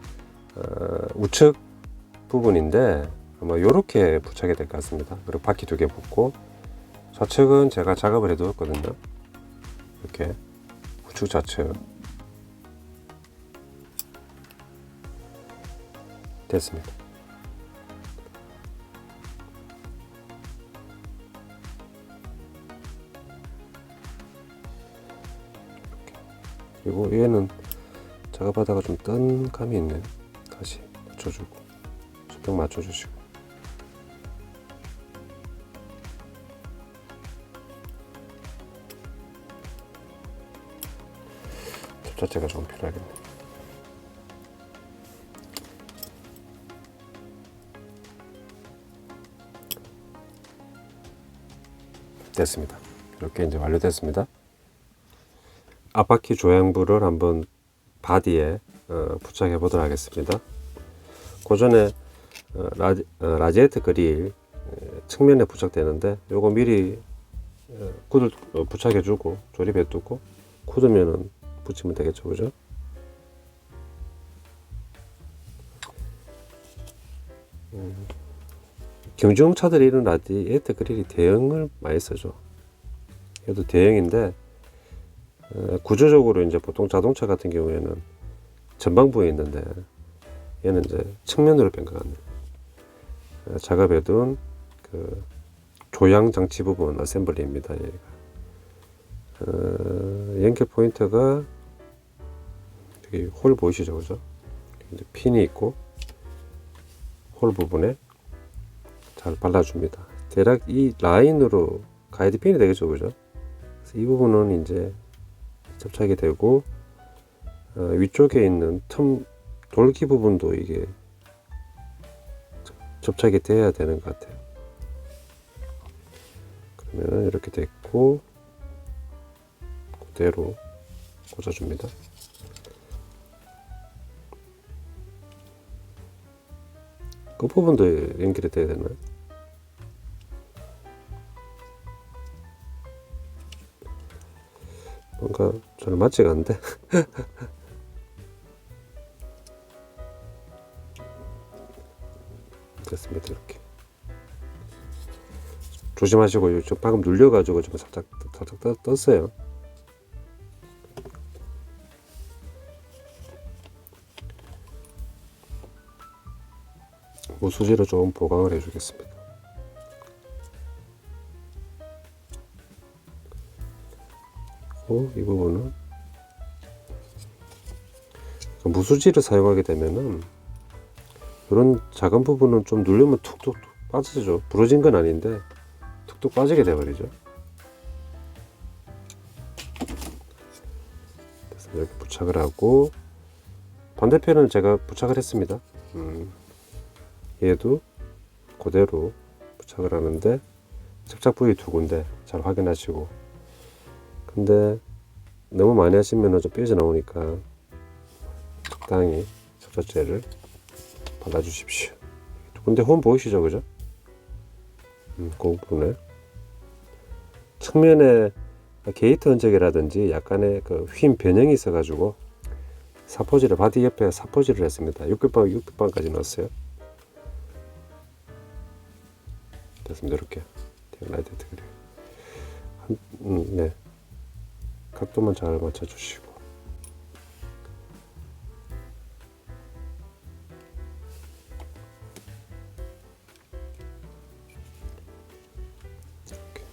우측 부분인데 아마 이렇게 부착이 될 것 같습니다. 그리고 바퀴 두 개 붙고, 좌측은 제가 작업을 해두었거든요. 이렇게 우측 좌측 됐습니다. 그리고 얘는 작업하다가 좀 뜬 감이 있네. 다시 맞춰주고, 수평 맞춰주시고. 톱 자체가 좀 필요하겠네. 됐습니다. 이렇게 이제 완료됐습니다. 앞바퀴 조향부를 한번 바디에 부착해 보도록 하겠습니다. 그 전에 라지에이터 그릴 측면에 부착되는데, 요거 미리 구들 부착해 주고 조립해 두고 굳으면은 붙이면 되겠죠, 그죠? 경주용 차들이 이런 라디에이터 그릴이 대형을 많이 쓰죠. 얘도 대형인데, 구조적으로 이제 보통 자동차 같은 경우에는 전방부에 있는데, 얘는 이제 측면으로 뺀 것 같네요. 작업해둔 그 조향 장치 부분 어셈블리입니다. 얘가. 연결 포인트가 여기 홀 보이시죠, 그죠? 이제 핀이 있고 홀 부분에 잘 발라줍니다. 대략 이 라인으로 가이드 핀이 되겠죠, 그죠? 그래서 이 부분은 이제 접착이 되고 위쪽에 있는 돌기 부분도 이게 접착이 돼야 되는 것 같아요. 그러면 이렇게 됐고 그대로 꽂아줍니다. 끝부분도 연결이 돼야 되나요? 뭔가 잘 맞지가 않는데. 됐습니다. 이렇게 조심하시고, 좀 방금 눌려가지고 좀 살짝 떴어요. 무수지로 좀 보강을 해주겠습니다. 이 부분은 무수지를 사용하게 되면은 이런 작은 부분은 좀 누르면 툭툭 빠지죠. 부러진 건 아닌데 툭툭 빠지게 돼버리죠. 그래서 이렇게 부착을 하고, 반대편은 제가 부착을 했습니다. 얘도 그대로 부착을 하는데 접착 부위 두 군데 잘 확인하시고, 근데 너무 많이 하시면 좀 삐져나오니까 적당히 접착제를 발라주십시오. 두 군데 홈 보이시죠, 그죠? 그 부분에 측면에 게이트 흔적이라든지 약간의 그 휨 변형이 있어가지고 사포질을, 바디 옆에 사포질을 했습니다. 600방까지 넣었어요. 됐습니다. 이렇게 라이트 그래. 네, 각도만 잘 맞춰주시고. 이렇게.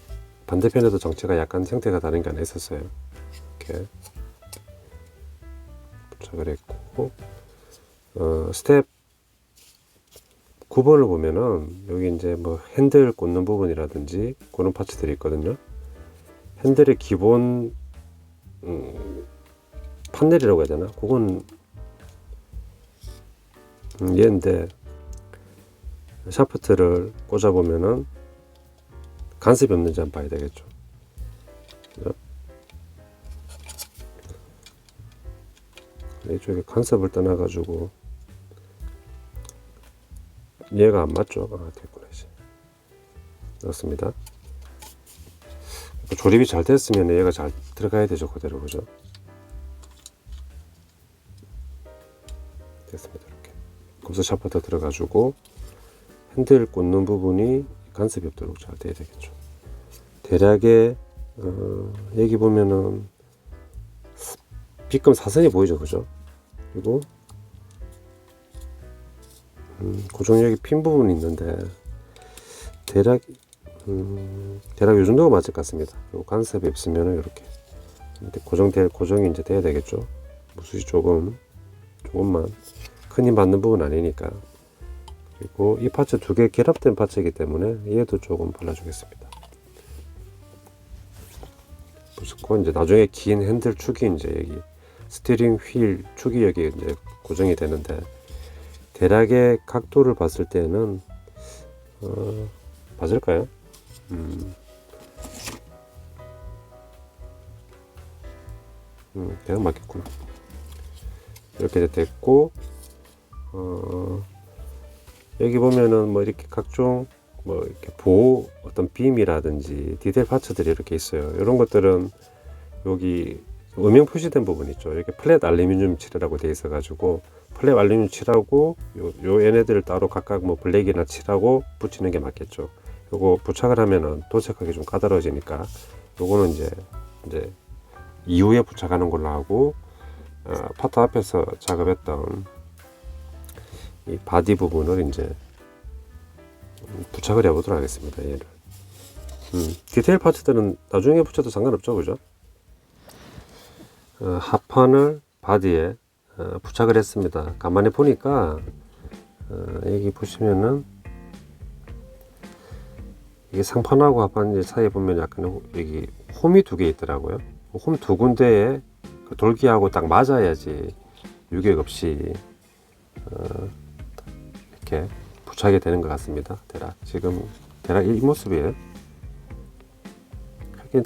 반대편에도 정체가 약간 형태가 다른 게 하나 있었어요. 이렇게 부착을 했고, 스텝 9번을 보면은 여기 이제 뭐 핸들 꽂는 부분이라든지 그런 파츠들이 있거든요. 핸들의 기본 판넬이라고 해야 되나? 그건 얘인데, 샤프트를 꽂아 보면은 간섭이 없는지 한번 봐야 되겠죠. 이쪽에 간섭을 떠나 가지고 얘가 안 맞죠? 됐구나. 이제 넣었습니다. 조립이 잘 됐으면 얘가 잘 들어가야 되죠, 그대로. 그죠? 됐습니다. 이렇게 검사 샤프트 들어가지고 핸들 꽂는 부분이 간섭이 없도록 잘 돼야 되겠죠. 대략의 여기 보면은 B금 사선이 보이죠, 그죠? 그리고 고정 여기 핀 부분이 있는데 대략 요 정도가 맞을 것 같습니다. 그리고 간섭이 없으면 이렇게 고정이 이제 돼야 되겠죠. 무수지 조금만 큰 힘 받는 부분 아니니까. 그리고 이 파츠 두 개 결합된 파츠이기 때문에 얘도 조금 발라주겠습니다. 그리고 이제 나중에 긴 핸들 축이 이제 여기 스티링 휠 축이 여기 이제 고정이 되는데, 대략의 각도를 봤을 때는 맞을까요? 대략 맞겠구나. 이렇게 됐고, 여기 보면은 뭐 이렇게 각종 뭐 이렇게 보호 어떤 빔이라든지 디테일 파츠들이 이렇게 있어요. 이런 것들은 여기 음영 표시된 부분 있죠. 이렇게 플랫 알루미늄 칠이라고 되어 있어 가지고 플랫 알루미늄 칠하고 요 얘네들을 따로 각각 뭐 블랙이나 칠하고 붙이는 게 맞겠죠. 요거 부착을 하면은 도색하기 좀 까다로워지니까 요거는 이제 이후에 부착하는 걸로 하고, 파트 앞에서 작업했던 이 바디 부분을 이제 부착을 해보도록 하겠습니다. 얘를 디테일 파츠들은 나중에 붙여도 상관없죠, 그죠? 하판을 바디에 부착을 했습니다. 가만히 보니까 여기 보시면은 이게 상판하고 하판 사이에 보면 약간 여기 홈이 두 개 있더라고요. 홈 두 군데에 그 돌기하고 딱 맞아야지 유격 없이 이렇게 부착이 되는 것 같습니다. 지금 대략 이 모습이에요.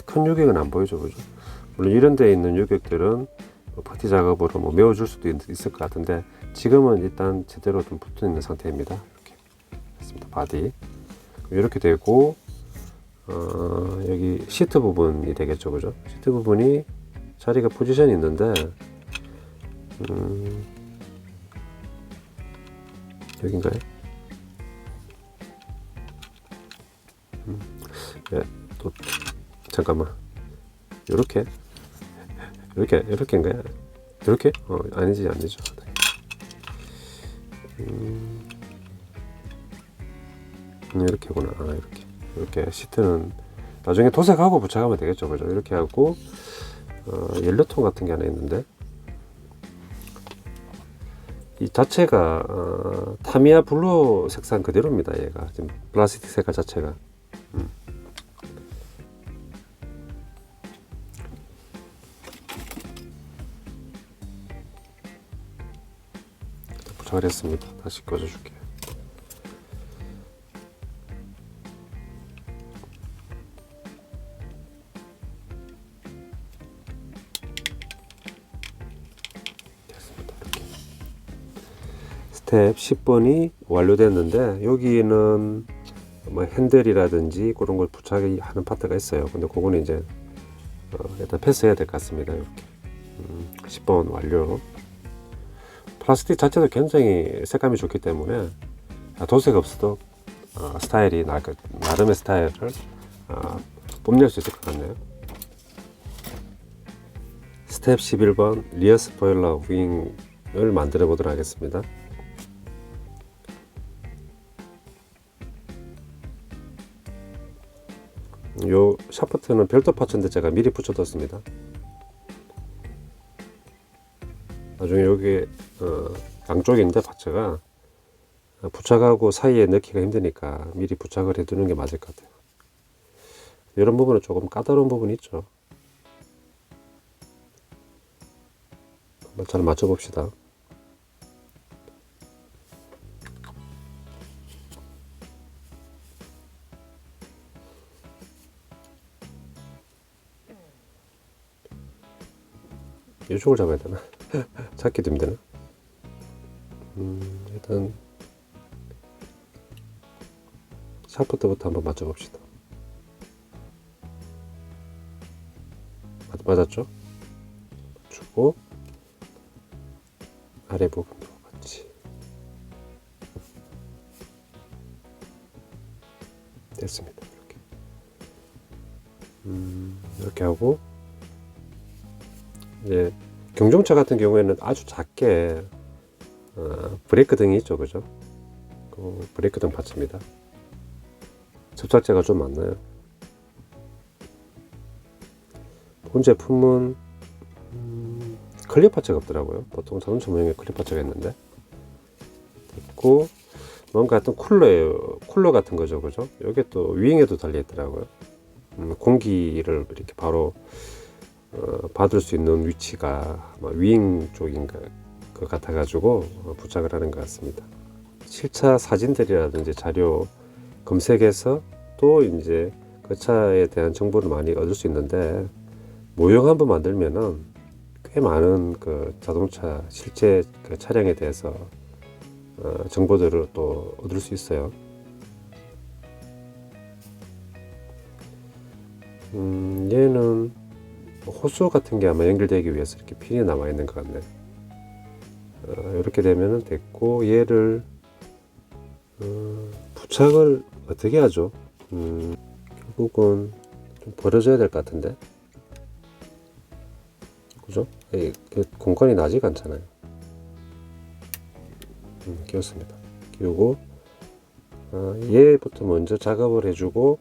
큰 유격은 안 보이죠, 그죠? 물론 이런 데에 있는 유격들은 파티 작업으로 메워줄 수도 있을 것 같은데 지금은 일단 제대로 좀 붙어 있는 상태입니다. 이렇게 됐습니다. 바디 이렇게 되고 여기 시트 부분이 되겠죠, 그죠? 시트 부분이 자리가 포지션이 있는데 여긴가요? 네, 또 잠깐만. 이렇게인가요? 이렇게? 아니죠. 이렇게구나. 이렇게 시트는 나중에 도색하고 부착하면 되겠죠, 그죠? 이렇게 하고 연료통 같은 게 하나 있는데 이 자체가 타미야 블루 색상 그대로입니다. 얘가 지금 플라스틱 색깔 자체가. 부착을 했습니다. 다시 꺼져줄게요. 스텝 10번이 완료됐는데 여기는 뭐 핸들이라든지 그런 걸 부착하는 파트가 있어요. 근데 그거는 이제 일단 패스해야 될 것 같습니다. 이렇게 10번 완료. 플라스틱 자체도 굉장히 색감이 좋기 때문에 도색 없어도 스타일이 나름의 스타일을 뽐낼 수 있을 것 같네요. 스텝 11번 리어 스포일러 윙을 만들어 보도록 하겠습니다. 요 샤프트는 별도 파츠인데 제가 미리 붙여뒀습니다. 나중에 여기 양쪽인데 파츠가 부착하고 사이에 넣기가 힘드니까 미리 부착을 해두는 게 맞을 것 같아요. 이런 부분은 조금 까다로운 부분이 있죠. 한번 잘 맞춰봅시다. 이쪽을 잡아야 되나? 찾기도 힘드나? 일단 샤프트부터 한번 맞춰봅시다. 맞았죠? 맞추고 아래 부분도 같이 됐습니다. 이렇게 하고 이제 경종차 같은 경우에는 아주 작게 브레이크 등이 있죠, 그죠? 그 브레이크 등 파츠입니다. 접착제가 좀 많나요? 본 제품은 클리어 파츠가 없더라고요. 보통 자동차 모형에 클리어 파츠가 있는데 있고 뭔가 어떤 쿨러 같은 거죠, 그죠? 여기 또 윙에도 달려 있더라고요. 공기를 이렇게 바로 받을 수 있는 위치가 아마 윙 쪽인 것 같아가지고 부착을 하는 것 같습니다. 실차 사진들이라든지 자료 검색해서 또 이제 그 차에 대한 정보를 많이 얻을 수 있는데 모형 한번 만들면은 꽤 많은 그 자동차 실제 그 차량에 대해서 정보들을 또 얻을 수 있어요. 얘는 호수 같은 게 아마 연결되기 위해서 이렇게 핀이 남아 있는 것 같네. 이렇게 되면은 됐고 얘를 부착을 어떻게 하죠? 결국은 좀 버려줘야 될 것 같은데, 그죠? 공간이 나지가 않잖아요. 끼웠습니다. 끼우고 얘부터 먼저 작업을 해주고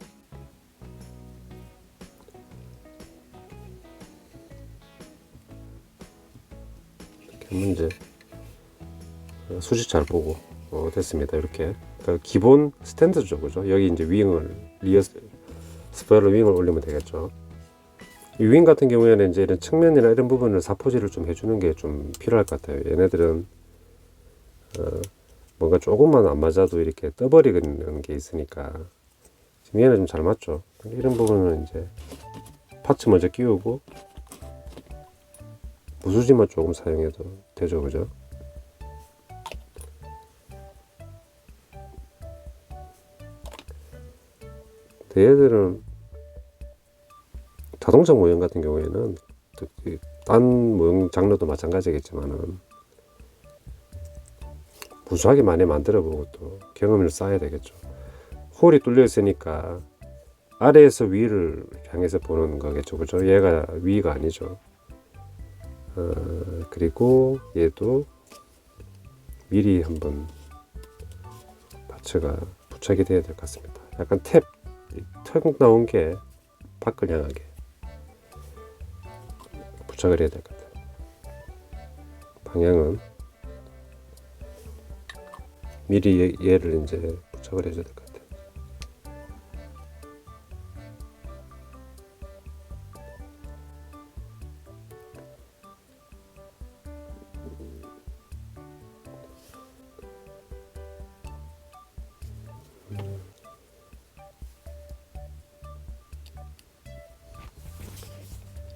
그러면 이제 수직 잘 보고 됐습니다. 이렇게 그러니까 기본 스탠드죠, 그죠? 여기 이제 윙을 리어 스포일러 윙을 올리면 되겠죠. 이 윙 같은 경우에는 이제 이런 측면이나 이런 부분을 사포질을 좀 해주는 게 좀 필요할 것 같아요. 얘네들은 뭔가 조금만 안 맞아도 이렇게 떠버리는 게 있으니까 지금 얘는 좀 잘 맞죠. 이런 부분은 이제 파츠 먼저 끼우고 무수지만 조금 사용해도 되죠, 그죠? 얘들은 자동차 모형 같은 경우에는 딴 모형 장르도 마찬가지겠지만은 무수하게 많이 만들어 보고 또 경험을 쌓아야 되겠죠. 홀이 뚫려 있으니까 아래에서 위를 향해서 보는 거겠죠, 그죠? 얘가 위가 아니죠. 그리고 얘도 미리 한번 파츠가 부착이 돼야 될 것 같습니다. 약간 탭 나온 게 밖을 향하게 부착을 해야 될 것 같아요. 방향은 미리 얘를 이제 부착을 해줘야 될 것 같아요.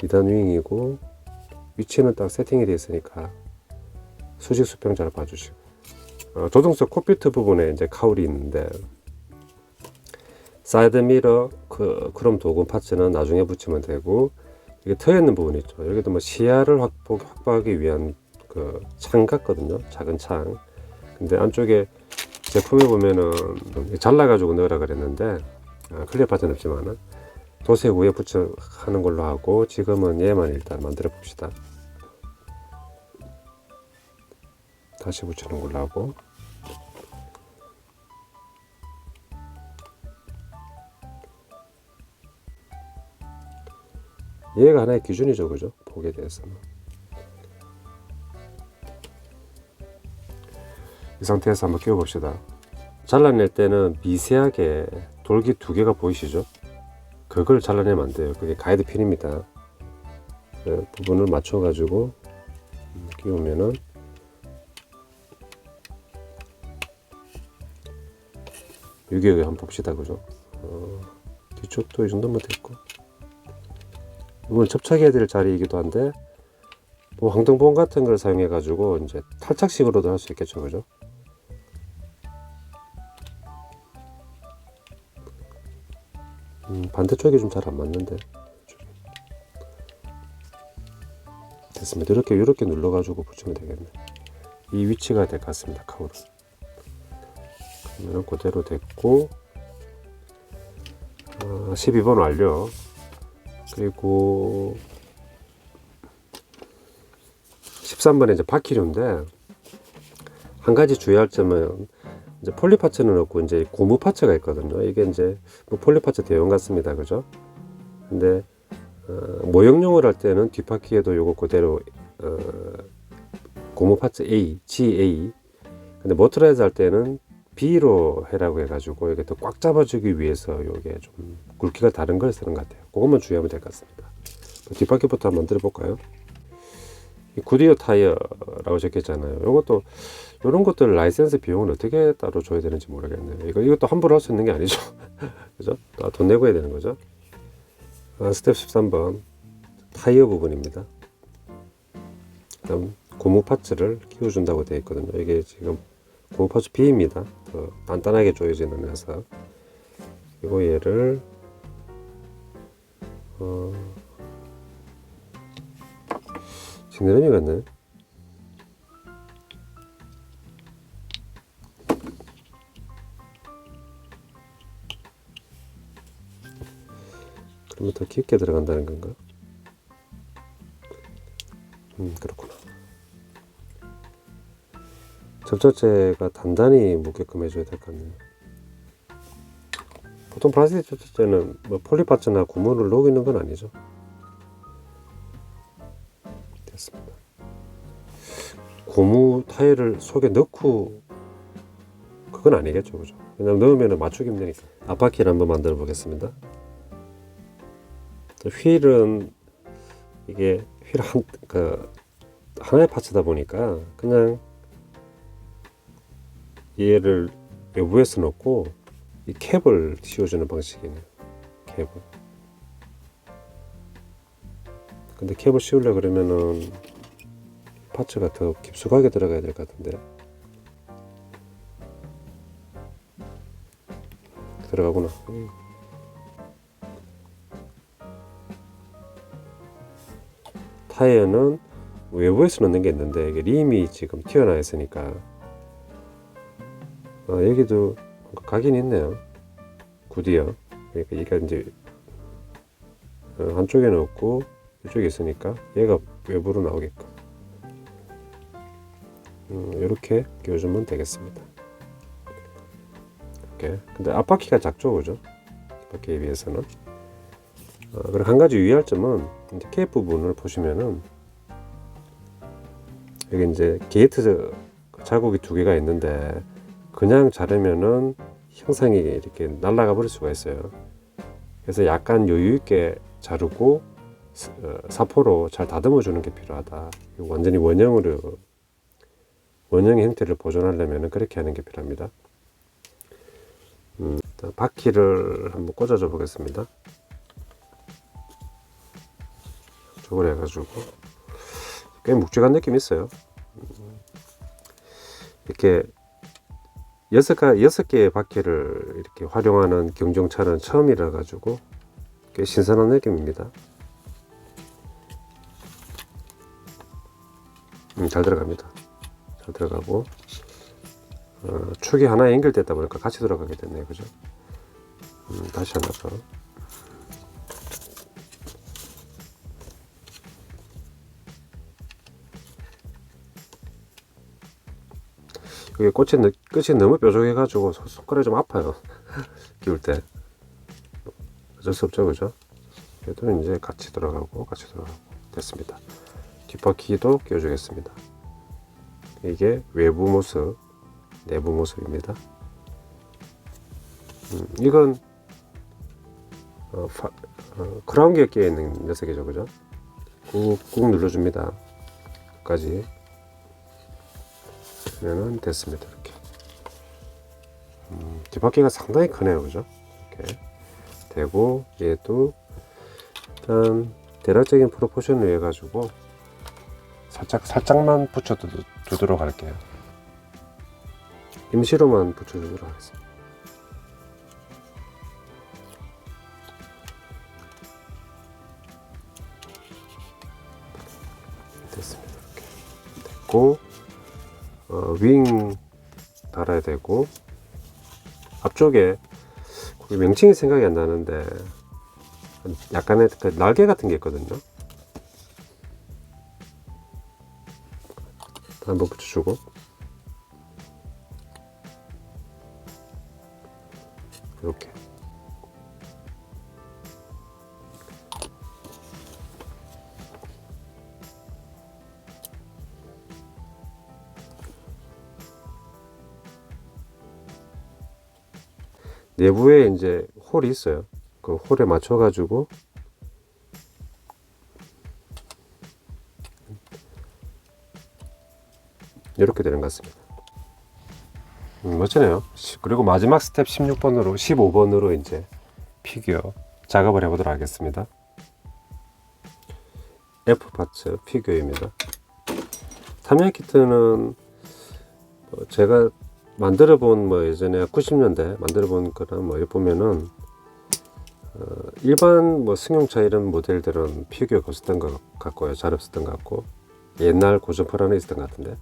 이단 윙이고 위치는 딱 세팅이 되어 있으니까 수직 수평 잘 봐주시고 조정석 콕피트 부분에 이제 카울이 있는데 사이드 미러 크롬 도금 파츠는 나중에 붙이면 되고 이게 트여 있는 부분이 있죠. 여기도 뭐 시야를 확보하기 위한 그 창 같거든요. 작은 창. 근데 안쪽에 제품에 보면은 잘라가지고 넣으라 그랬는데 클리어 파츠는 없지만은 도색 위에 하는 걸로 하고 지금은 얘만 일단 만들어 봅시다. 다시 붙이는 걸로 하고 얘가 하나의 기준이죠, 그죠? 폭에 대해서는 이 상태에서 한번 끼워 봅시다. 잘라낼 때는 미세하게 돌기 2개가 보이시죠? 그걸 잘라내면 안 돼요. 그게 가이드 핀입니다. 그 부분을 맞춰 가지고 끼우면은 여기 한번 봅시다, 그죠? 뒤쪽도 이 정도면 됐고 이건 접착해야 될 자리이기도 한데 뭐 황등본 같은 걸 사용해 가지고 이제 탈착식으로도 할 수 있겠죠, 그죠? 반대쪽이 좀 잘 안 맞는데 됐습니다. 이렇게 눌러 가지고 붙이면 되겠네. 이 위치가 될 것 같습니다. 카울은 그러면 그대로 됐고 12번 완료. 그리고 13번에 이제 바퀴류인데 한 가지 주의할 점은 이제 폴리 파츠는 없고 이제 고무 파츠가 있거든요. 이게 이제 뭐 폴리 파츠 대용 같습니다, 그죠? 근데 모형용을 할 때는 뒷바퀴에도 요거 그대로 고무 파츠 A, GA. 근데 모터라이즈 할 때는 B로 해라고 해가지고 이게 또 꽉 잡아주기 위해서 요게 좀 굵기가 다른 걸 쓰는 것 같아요. 그것만 주의하면 될 것 같습니다. 뒷바퀴부터 한번 만들어 볼까요? 구디어 타이어라고 적혀있잖아요. 요것도 이런 것들 라이센스 비용은 어떻게 따로 줘야 되는지 모르겠네요. 이것도 함부로 할 수 있는 게 아니죠. 그죠? 돈 내고 해야 되는 거죠. 스텝 13번 타이어 부분입니다. 그다음 고무 파츠를 끼워준다고 되어 있거든요. 이게 지금 고무 파츠 B입니다. 더 단단하게 조여지는 녀석. 그리고 얘를 징그러미 같네. 그러면 더 깊게 들어간다는 건가? 그렇구나. 접착제가 단단히 묻게끔 해줘야 될 것 같네요. 보통 플라스틱 접착제는 뭐 폴리파츠나 고무를 녹이는 건 아니죠. 됐습니다. 고무 타일을 속에 넣고 그건 아니겠죠, 그죠? 그냥 넣으면 맞추기 힘드니까. 앞바퀴를 한번 만들어 보겠습니다. 휠은 이게 휠 하나의 파츠다 보니까 그냥 얘를 외부에서 넣고 이 캡을 씌워주는 방식이네요. 캡을. 근데 캡을 씌우려 그러면은 파츠가 더 깊숙하게 들어가야 될 것 같은데. 들어가구나. 타이어는 외부에서 넣는 게 있는데 이게 림이 지금 튀어나와 있으니까 여기도 각인 있네요. 굿이요. 그러니까 얘가 이제 한쪽에 넣고 이쪽에 있으니까 얘가 외부로 나오게끔 이렇게 끼워주면 되겠습니다. 이렇게. 근데 앞바퀴가 작죠, 그죠? 앞바퀴에 비해서는. 그리고 한 가지 유의할 점은 이제 캡 부분을 보시면은 여기 이제 게이트 자국이 두 개가 있는데 그냥 자르면은 형상이 이렇게 날아가 버릴 수가 있어요. 그래서 약간 여유 있게 자르고 사포로 잘 다듬어 주는 게 필요하다. 완전히 원형의 형태를 보존하려면 그렇게 하는 게 필요합니다. 바퀴를 한번 꽂아줘 보겠습니다. 저걸 해가지고 꽤 묵직한 느낌이 있어요. 이렇게 6개의 바퀴를 이렇게 활용하는 경정차는 처음이라 가지고 꽤 신선한 느낌입니다. 잘 들어갑니다. 잘 들어가고 축이 하나 연결됐다 보니까 같이 들어가게 됐네요, 그죠? 다시 하나 더. 이게 끝이 너무 뾰족해가지고 손가락이 좀 아파요. 끼울 때. 어쩔 수 없죠, 그죠? 그래도 이제 같이 들어가고 됐습니다. 뒷바퀴도 끼워주겠습니다. 이게 외부 모습, 내부 모습입니다. 이건 크라운 기어 끼어 있는 녀석이죠, 그죠? 꾹꾹 눌러줍니다. 끝까지. 그러면 됐습니다. 이렇게. 뒷바퀴가 상당히 크네요, 그죠? 이렇게 되고 얘도 일단 대략적인 프로포션을 해가지고 살짝만 붙여두도록 할게요. 임시로만 붙여주도록 하겠습니다. 됐습니다. 이렇게 됐고 윙 달아야 되고 앞쪽에 명칭이 생각이 안 나는데 약간의 날개 같은 게 있거든요. 한번 붙여주고 이렇게 내부에 이제 홀이 있어요. 그 홀에 맞춰 가지고 이렇게 되는 것 같습니다. 멋지네요. 그리고 마지막 스텝 16번으로 15번으로 이제 피규어 작업을 해보도록 하겠습니다. F 파츠 피규어입니다. 타미야 키트는 제가 만들어본 예전에 90년대 만들어본 거나 이렇게 보면은 일반 승용차 이런 모델들은 피규어가 없었던 것 같고요. 잘 없었던 것 같고 옛날 고전판 안에 있었던 것 같은데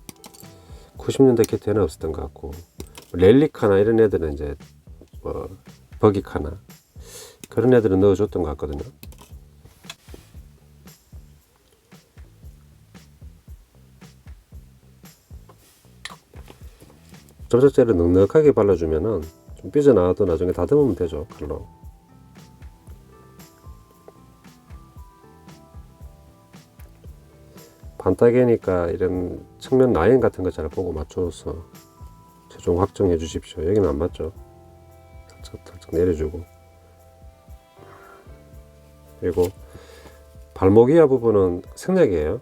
90년대 키트에는 없었던 것 같고 렐리카나 이런 애들은 이제 버기카나 그런 애들은 넣어줬던 것 같거든요. 접착제를 넉넉하게 발라주면은 좀 삐져나와도 나중에 다듬으면 되죠, 칼로. 반따개니까 이런 측면 라인 같은 거 잘 보고 맞춰서 최종 확정해 주십시오. 여기는 안 맞죠? 살짝 내려주고, 그리고 발목 이하 부분은 생략이에요.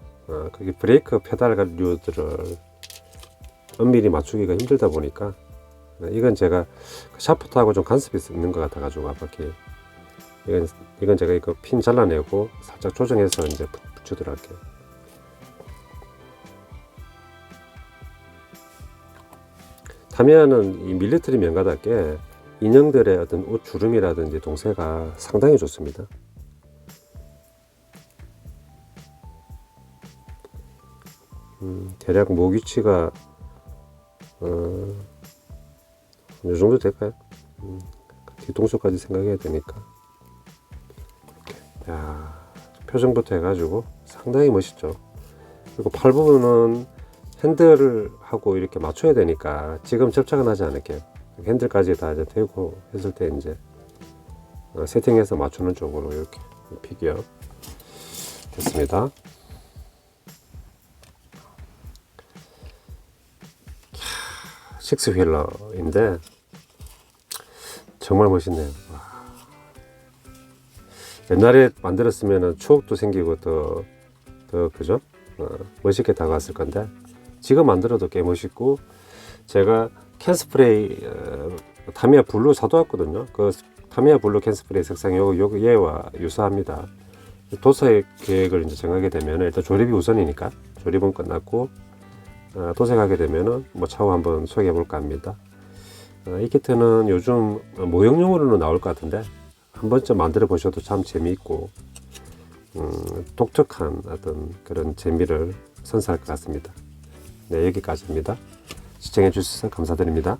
그게 브레이크 페달류들을 엄밀히 맞추기가 힘들다 보니까, 이건 제가 샤프트하고 좀 간섭이 있는 것 같아 가지고 앞바퀴, 이건 제가 이거 핀 잘라내고 살짝 조정해서 이제 붙이도록 할게요. 타미야는 이 밀리터리 면가답게 인형들의 어떤 옷 주름이라든지 동세가 상당히 좋습니다. 대략 목 위치가 이 정도 될까요? 뒤통수까지 생각해야 되니까. 이렇게. 야, 표정부터 해가지고 상당히 멋있죠. 그리고 팔 부분은 핸들을 하고 이렇게 맞춰야 되니까 지금 접착은 하지 않을게요. 핸들까지 다 이제 대고 했을 때 이제 세팅해서 맞추는 쪽으로 이렇게 피규어 됐습니다. 식스 휠러인데 정말 멋있네요. 옛날에 만들었으면 추억도 생기고 더 그죠? 멋있게 다가왔을 건데 지금 만들어도 꽤 멋있고, 제가 캔스프레이 타미야 블루 사두었거든요. 그 타미야 블루 캔스프레이 색상이 요 얘와 유사합니다. 도색 계획을 이제 정하게 되면 일단 조립이 우선이니까 조립은 끝났고, 도색하게 되면은 뭐 차후 한번 소개해 볼까 합니다. 이 키트는 요즘 모형용으로는 나올 것 같은데 한 번쯤 만들어 보셔도 참 재미있고 독특한 어떤 그런 재미를 선사할 것 같습니다. 네, 여기까지입니다. 시청해 주셔서 감사드립니다.